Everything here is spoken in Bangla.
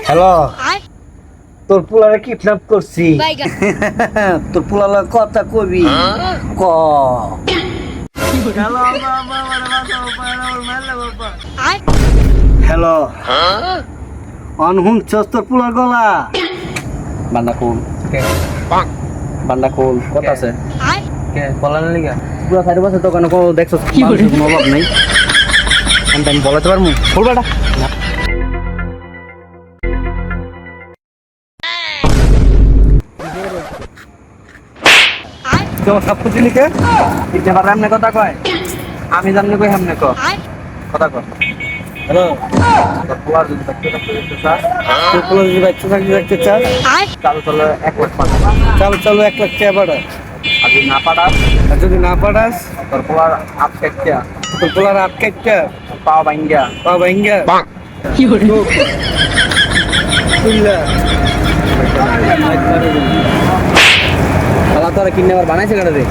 হ্যালো, তোর পোলারে কিডন্যাপ করছি। তোর পোলার কথা কবি ক। হ্যালো, অনহুনছস তোর পোলার গলা। বান্ডা কোন বান্ডা কোন কথা আছে কে বলার লিগা পুরো 4 বছর তো কোনো দেখছস কি কোনো অভাব নাই। আমি বলাতে পারমু ফুলবাটা তো সব কিছু লিখে এটা পারে আমনে কথা কয় আমি জানলে কই আমনে কথা কয়। হ্যালো, তোর পোলার যদি বাচ্চা দেখতে চাস চালু চলো 1 লাখ টাকা, চালু চলো 1 লাখ টাকা পাঠা। আর যদি না পাঠাস তোর পোলার হাত কাটটা পা ভাঙ্গা কি করে তোরা কিনে আবার বানাইছে কাটা রে।